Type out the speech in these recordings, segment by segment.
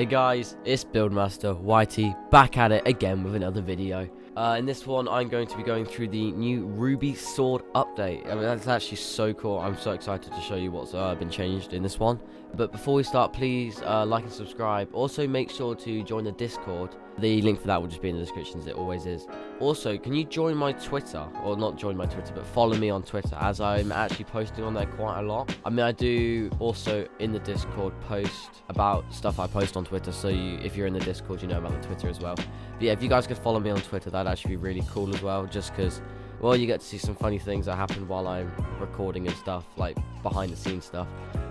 Hey guys, it's Buildmaster YT back at it again with another video. In this one, I'm going to be going through the new Ruby Sword update. I mean, that's actually so cool. I'm so excited to show you what's been changed in this one. But before we start, please like and subscribe. Also, make sure to join the Discord. The link for that will just be in the description, as it always is. Also, can you join my Twitter? Or not join my Twitter, but follow me on Twitter, as I'm actually posting on there quite a lot. I mean, I do also in the Discord post about stuff I post on Twitter, so if you're in the Discord, you know about the Twitter as well. But yeah, if you guys could follow me on Twitter, that'd actually be really cool as well, just because, well, you get to see some funny things that happen while I'm recording and stuff, like behind the scenes stuff.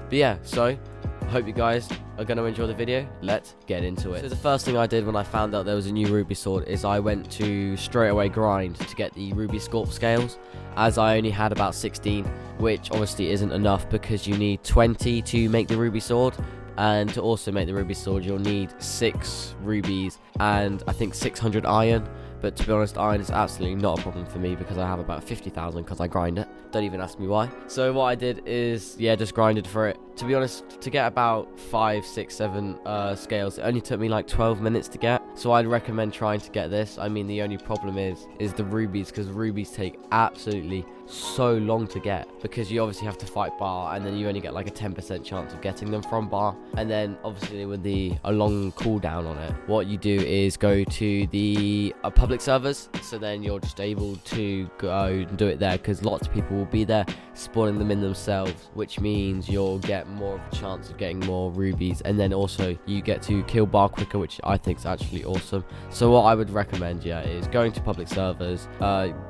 But yeah, so I hope you guys are going to enjoy the video. Let's get into it. So the first thing I did when I found out there was a new Ruby Sword is I went to straight away grind to get the Ruby Sculpt scales, as I only had about 16, which obviously isn't enough because you need 20 to make the Ruby Sword. And to also make the Ruby Sword, you'll need 6 rubies and I think 600 iron. But to be honest, iron is absolutely not a problem for me because I have about 50,000 because I grind it. Don't even ask me why. So what I did is, yeah, just grinded for it. To be honest, to get about 5, 6, 7 scales, it only took me like 12 minutes to get. So I'd recommend trying to get this. I mean, the only problem is the rubies, because rubies take absolutely so long to get, because you obviously have to fight bar, and then you only get like a 10% chance of getting them from bar. And then obviously with a long cooldown on it, what you do is go to the public servers, so then you're just able to go and do it there, because lots of people will be there spawning them in themselves, which means you'll get more of a chance of getting more rubies, and then also you get to kill bar quicker, which I think is actually awesome. So what I would recommend, yeah, is going to public servers,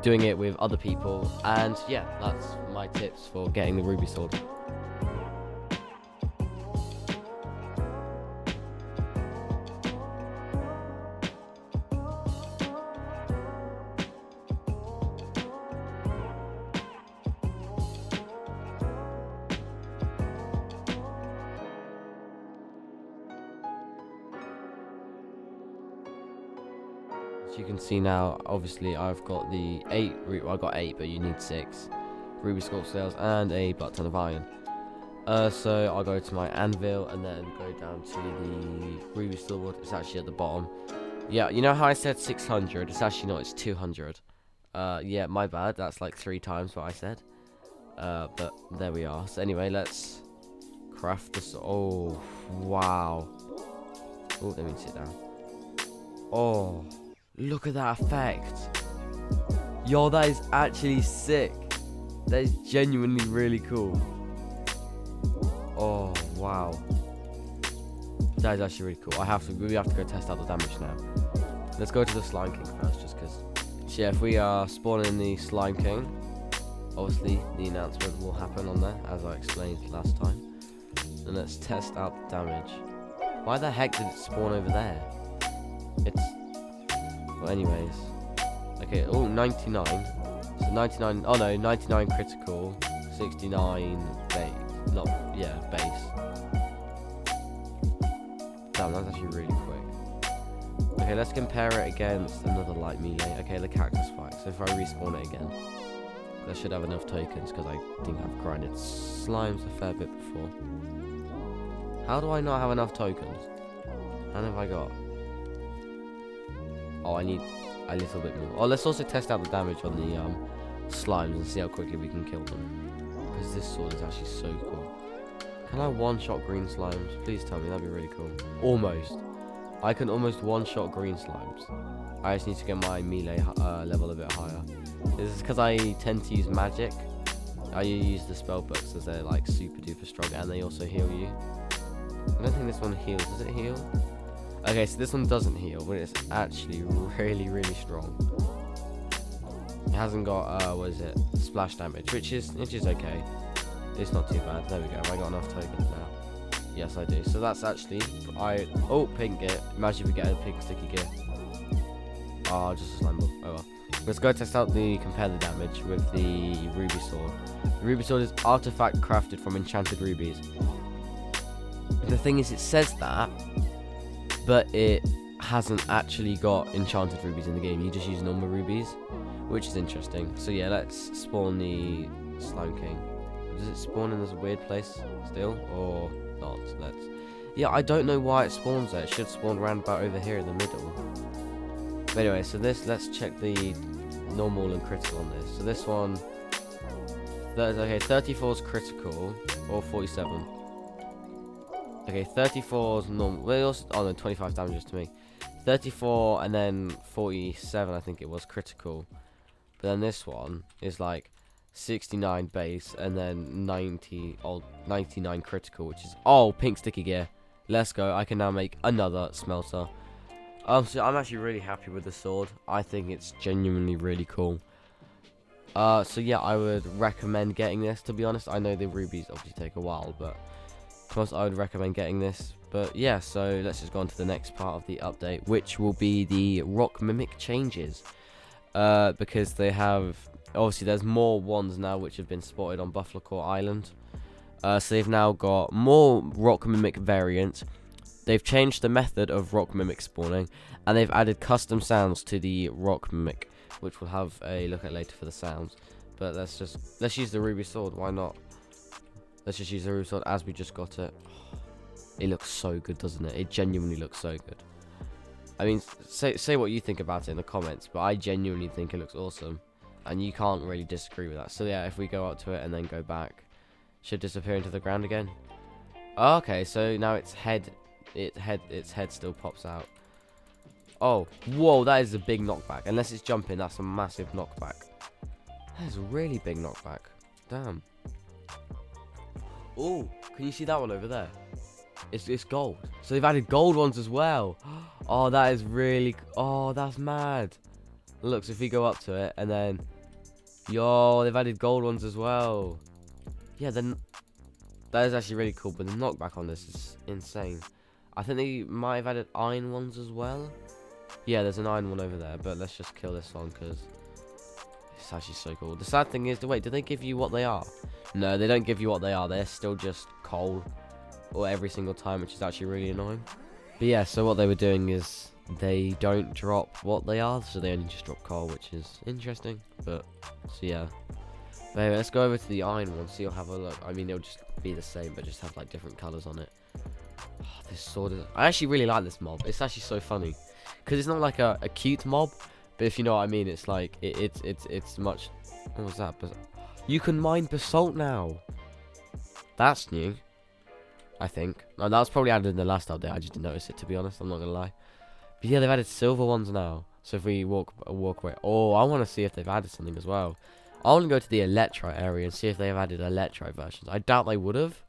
doing it with other people, and yeah, that's my tips for getting the Ruby Sword. As you can see now, obviously I've got the 8 I got 8, but you need 6 Ruby Sculpt scales and a butt ton of iron. So I'll go to my anvil and then go down to the Ruby Sword. It's actually at the bottom. Yeah, you know how I said 600? It's actually not, it's 200. Yeah, my bad, that's like 3 times what I said. But there we are. So anyway, let's craft this. Oh, wow. Oh, let me sit down. Oh, look at that effect. Yo, that is actually sick. That is genuinely really cool. Oh, wow. That is actually really cool. We have to go test out the damage now. Let's go to the Slime King first, just because. So yeah, if we are spawning the Slime King, obviously the announcement will happen on there, as I explained last time. And let's test out the damage. Why the heck did it spawn over there? Well, anyways. Okay, oh, 99. So 99, oh no, 99 critical, 69 base. Not, yeah, base. Damn, that's actually really quick. Okay, let's compare it against another light melee. Okay, the cactus fight. So if I respawn it again, I should have enough tokens, because I think I've grinded slimes a fair bit before. How do I not have enough tokens? How many have I got? Oh, I need a little bit more. Oh, let's also test out the damage on the slimes and see how quickly we can kill them, because this sword is actually so cool. Can I one-shot green slimes? Please tell me, that'd be really cool. Almost. I can almost one-shot green slimes. I just need to get my melee level a bit higher. This is because I tend to use magic. I use the spell books, as they're like super duper strong, and they also heal you. I don't think this one heals. Does it heal? Okay, so this one doesn't heal, but it's actually really, really strong. It hasn't got, what is it? Splash damage, which is okay. It's not too bad. There we go. Have I got enough tokens now? Yes, I do. So that's actually, oh, pink gear. Imagine if we get a pink sticky gear. Oh, just a slime ball. Oh well. Let's go test out compare the damage with the Ruby Sword. The Ruby Sword is artifact crafted from enchanted rubies. The thing is, it says that, but it hasn't actually got enchanted rubies in the game. You just use normal rubies, which is interesting. So yeah, let's spawn the Slime King. Does it spawn in this weird place still, or not? Yeah, I don't know why it spawns there. It should spawn round about over here in the middle. But anyway, so let's check the normal and critical on this. So this one, okay, 34 is critical, or 47. Okay, 34 is normal. Well, also, oh no, 25 damages to me. 34 and then 47, I think it was critical. But then this one is like 69 base and then 99 critical, which is pink sticky gear. Let's go. I can now make another smelter. So I'm actually really happy with the sword. I think it's genuinely really cool. So yeah, I would recommend getting this, to be honest. I know the rubies obviously take a while, but of course I would recommend getting this. But yeah, so let's just go on to the next part of the update, which will be the rock mimic changes. Because they have, obviously there's more ones now which have been spotted on Buffalo Core Island. So they've now got more rock mimic variants. They've changed the method of rock mimic spawning, and they've added custom sounds to the rock mimic, which we'll have a look at later for the sounds. But let's use the ruby sword. Why not? Let's just use the ruby sword as we just got it. It looks so good, doesn't it? It genuinely looks so good. I mean, say what you think about it in the comments, but I genuinely think it looks awesome, and you can't really disagree with that. So yeah, if we go up to it and then go back, should disappear into the ground again. Oh, okay, so now its head still pops out. Oh, whoa, that is a big knockback. Unless it's jumping, that's a massive knockback. That is a really big knockback. Damn. Oh, can you see that one over there? It's gold. So they've added gold ones as well. Oh, that is really... Oh, that's mad. Look, so if we go up to it and then... Yo, they've added gold ones as well. Yeah, then... That is actually really cool, but the knockback on this is insane. I think they might have added iron ones as well. Yeah, there's an iron one over there, but let's just kill this one because it's actually so cool. The sad thing is, wait, do they give you what they are? No, they don't give you what they are. They're still just coal, or every single time, which is actually really annoying. But yeah, so what they were doing is they don't drop what they are, so they only just drop coal, which is interesting. But so yeah. But anyway, let's go over to the iron one, so you'll have a look. I mean, it'll just be the same, but just have like different colors on it. Oh, this sword is... I actually really like this mob. It's actually so funny because it's not like a cute mob, but if you know what I mean, it's like it's much... What was that? You can mine basalt now. That's new, I think. No, that was probably added in the last update. I just didn't notice it, to be honest. I'm not gonna lie. But yeah, they've added silver ones now. So if we walk away... Oh, I want to see if they've added something as well. I want to go to the Electrite area and see if they've added Electrite versions. I doubt they would have.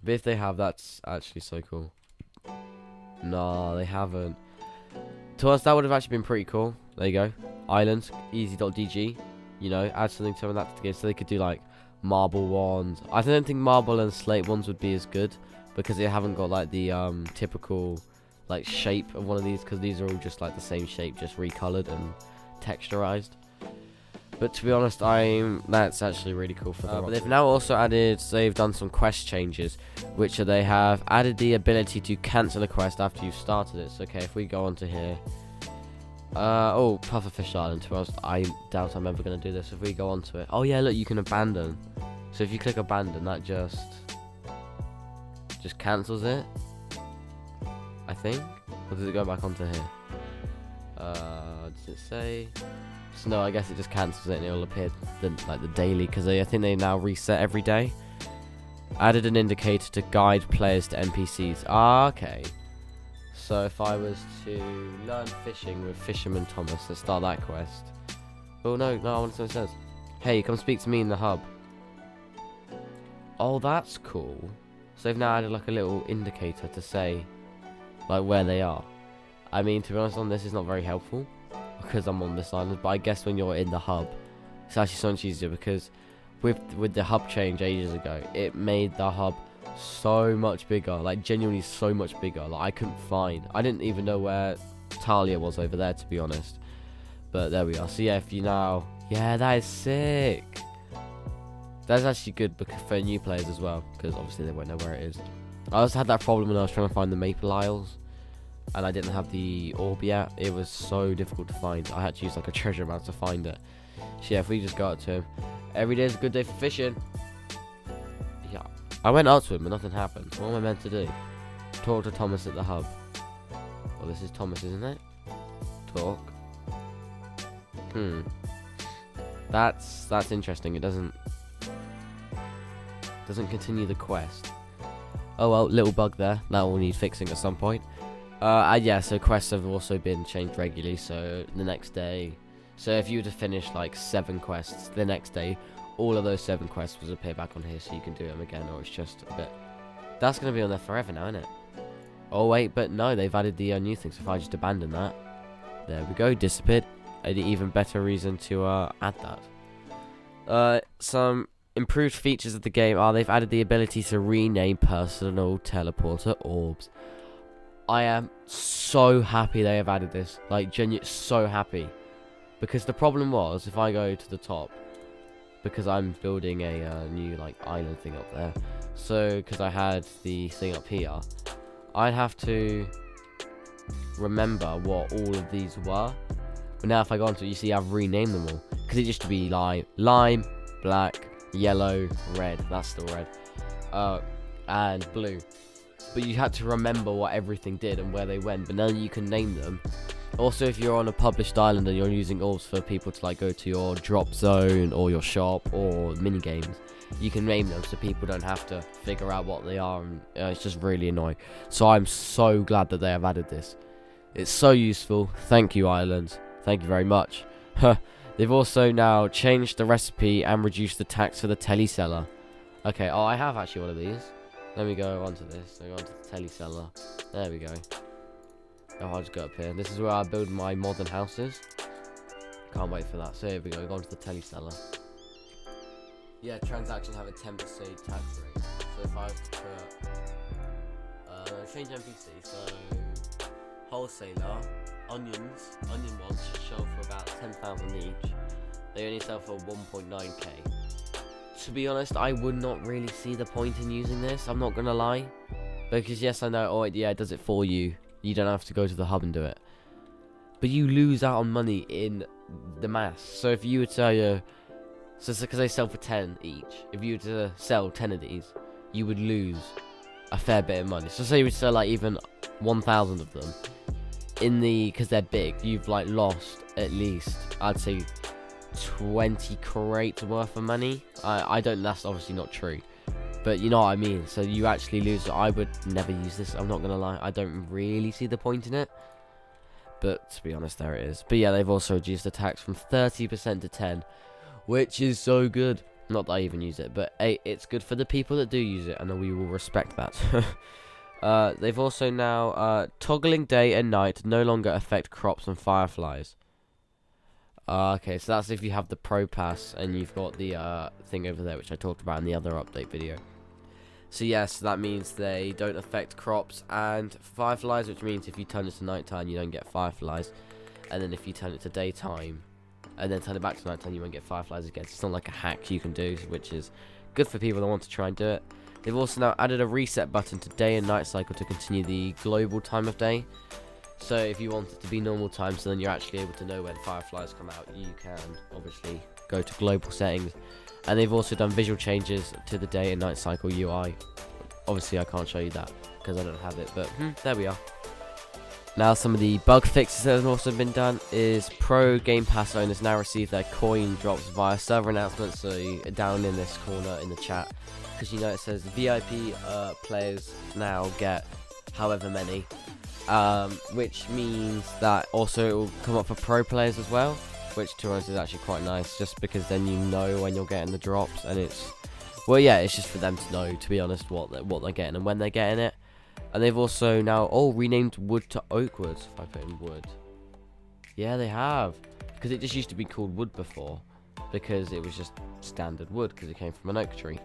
But if they have, that's actually so cool. No, they haven't. To us, that would have actually been pretty cool. There you go. Islands, easy.dg. You know, add something to that together so they could do like marble ones. I don't think marble and slate ones would be as good because they haven't got like the typical like shape of one of these, because these are all just like the same shape, just recolored and texturized. But to be honest, that's actually really cool for them. But they've now also added, they've done some quest changes, which are they have added the ability to cancel a quest after you've started it. So okay, if we go onto here, oh, Pufferfish Island. To us, I doubt I'm ever going to do this. If we go onto it, oh yeah, look, you can abandon. So if you click abandon, that just cancels it, I think. Or does it go back onto here? Does it say? So no, I guess it just cancels it and it'll appear like the daily, because I think they now reset every day. Added an indicator to guide players to NPCs. Ah, okay. So if I was to learn fishing with Fisherman Thomas, let's start that quest. Oh no, I want to see what it says. Hey, come speak to me in the hub. Oh, that's cool. So they've now added like a little indicator to say like where they are. I mean, to be honest, on this is not very helpful because I'm on this island, but I guess when you're in the hub, it's actually so much easier, because with the hub change ages ago, it made the hub so much bigger, like genuinely so much bigger. Like I didn't even know where Talia was over there, to be honest. But there we are. So yeah, if you now, yeah, that is sick. That's actually good for new players as well, because obviously they won't know where it is. I also had that problem when I was trying to find the Maple Isles, and I didn't have the orb yet. It was so difficult to find. I had to use like a treasure map to find it. So yeah, if we just go up to him, every day is a good day for fishing. Yeah, I went up to him, but nothing happened. What am I meant to do? Talk to Thomas at the hub. Well, this is Thomas, isn't it? Talk. That's interesting. It doesn't continue the quest. Oh well, little bug there. That will need fixing at some point. And yeah, so quests have also been changed regularly. So the next day, so if you were to finish like 7 quests, the next day, all of those 7 quests will appear back on here, so you can do them again, or it's just a bit. That's gonna be on there forever now, isn't it? Oh wait, but no, they've added the new thing. So if I just abandon that, there we go, disappeared. An even better reason to add that. Some improved features of the game are they've added the ability to rename personal teleporter orbs. I am so happy they have added this, like genuinely so happy, because the problem was if I go to the top, because I'm building a new like island thing up there, so because I had the thing up here, I'd have to remember what all of these were. But now if I go onto it, you see I've renamed them all, because it used to be lime, black, yellow, red, that's still red, and blue. But you had to remember what everything did and where they went, but now you can name them. Also, if you're on a published island and you're using orbs for people to like go to your drop zone or your shop or mini games, you can name them so people don't have to figure out what they are, and it's just really annoying. So I'm so glad that they have added this. It's so useful. Thank you, islands. Thank you very much. They've also now changed the recipe and reduced the tax for the teleseller. Okay, oh, I have actually one of these. Let me go onto this. I go onto the teleseller. There we go. Oh, I'll just go up here. This is where I build my modern houses. Can't wait for that. So here we go. Go onto the teleseller. Yeah, transactions have a 10% tax rate. So if I was to put change NPC, so wholesaler, onion ones should sell for about 10,000 each. They only sell for 1.9k. To be honest, I would not really see the point in using this, I'm not gonna lie, because yes, I know, oh yeah, it does it for you, you don't have to go to the hub and do it, but you lose out on money in the mass. So if you were to so because they sell for 10 each, if you were to sell 10 of these, you would lose a fair bit of money. So say you would sell like even 1,000 of them, because they're big, you've like lost at least, I'd say 20 crates worth of money. I don't, that's obviously not true, but you know what I mean. So you actually lose. I would never use this, I'm not gonna lie. I don't really see the point in it, but to be honest, there it is. But yeah, they've also reduced the tax from 30% to 10, which is so good. Not that I even use it, but hey, it's good for the people that do use it, and we will respect that. They've also now toggling day and night no longer affect crops and fireflies. Okay, so that's if you have the Pro Pass and you've got the thing over there, which I talked about in the other update video. So yes, that means they don't affect crops and fireflies, which means if you turn it to nighttime, you don't get fireflies, and then if you turn it to daytime and then turn it back to nighttime, you won't get fireflies again. So it's not like a hack you can do, which is good for people that want to try and do it. They've also now added a reset button to day and night cycle to continue the global time of day. So if you want it to be normal time, so then you're actually able to know when fireflies come out, you can obviously go to global settings. And they've also done visual changes to the day and night cycle UI. Obviously I can't show you that because I don't have it, but there we are. Now some of the bug fixes that have also been done is Pro Game Pass owners now receive their coin drops via server announcements. So down in this corner in the chat, because you know it says VIP players now get however many. Which means that also it will come up for pro players as well, which to us is actually quite nice, just because then you know when you're getting the drops, and it's, well yeah, it's just for them to know, to be honest, what they're getting and when they're getting it. And they've also now renamed wood to oakwood. If I put in wood, yeah, they have, because it just used to be called wood before, because it was just standard wood because it came from an oak tree.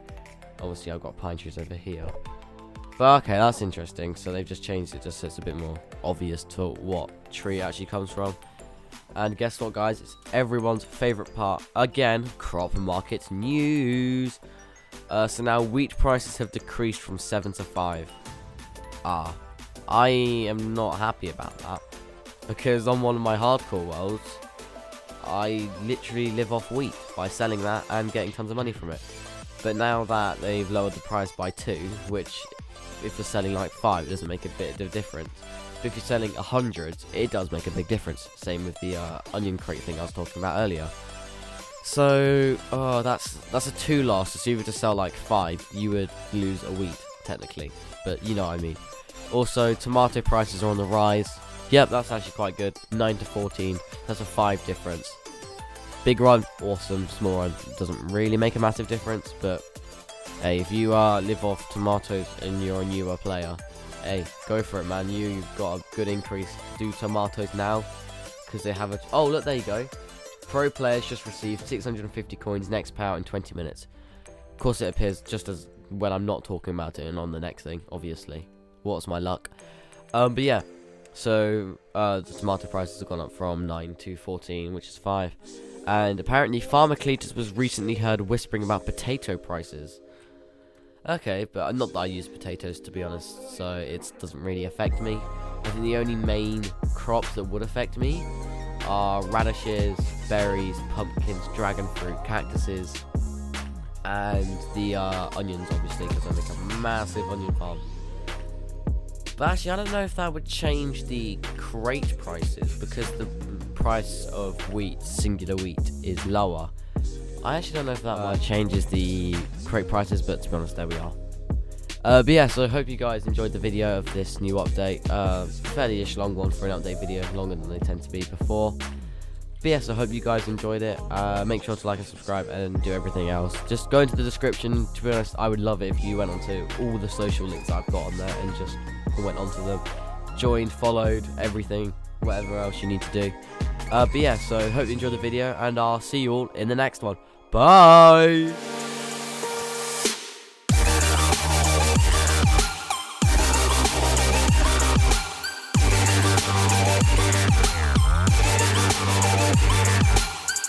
Obviously I've got pine trees over here. But okay, that's interesting. So they've just changed it just so it's a bit more obvious to what tree it actually comes from. And guess what, guys? It's everyone's favourite part. Again, crop market news. So now wheat prices have decreased from 7 to 5. I am not happy about that, because on one of my hardcore worlds, I literally live off wheat by selling that and getting tons of money from it. But now that they've lowered the price by 2, which if you're selling like 5, it doesn't make a bit of difference. But if you're selling 100, it does make a big difference. Same with the onion crate thing I was talking about earlier. So, that's a 2 loss. So if you were to sell like 5, you would lose a wheat, technically. But you know what I mean. Also, tomato prices are on the rise. Yep, that's actually quite good. 9 to 14. That's a 5 difference. Big run, awesome. Small run doesn't really make a massive difference. But, hey, if you live off tomatoes and you're a newer player, hey, go for it, man. You've got a good increase. Do tomatoes now. Because they have a... Oh, look, there you go. Pro players just received 650 coins next payout in 20 minutes. Of course, it appears just as when I'm not talking about it and on the next thing, obviously. What's my luck? But yeah, so the tomato prices have gone up from 9 to 14, which is 5. And apparently, Pharmacletus was recently heard whispering about potato prices. Okay, but not that I use potatoes, to be honest, so it doesn't really affect me. I think the only main crops that would affect me are radishes, berries, pumpkins, dragon fruit, cactuses, and the onions, obviously, because I make a massive onion farm. But actually, I don't know if that would change the crate prices, because the price of wheat, singular wheat, is lower. I actually don't know if that changes the crate prices, but to be honest, there we are. But yeah, so I hope you guys enjoyed the video of this new update. Fairly-ish long one for an update video, longer than they tend to be before. But yeah, so I hope you guys enjoyed it. Make sure to like and subscribe and do everything else. Just go into the description. To be honest, I would love it if you went onto all the social links I've got on there and just went onto them. Joined, followed, everything, whatever else you need to do. But yeah, so hope you enjoyed the video, and I'll see you all in the next one. Bye!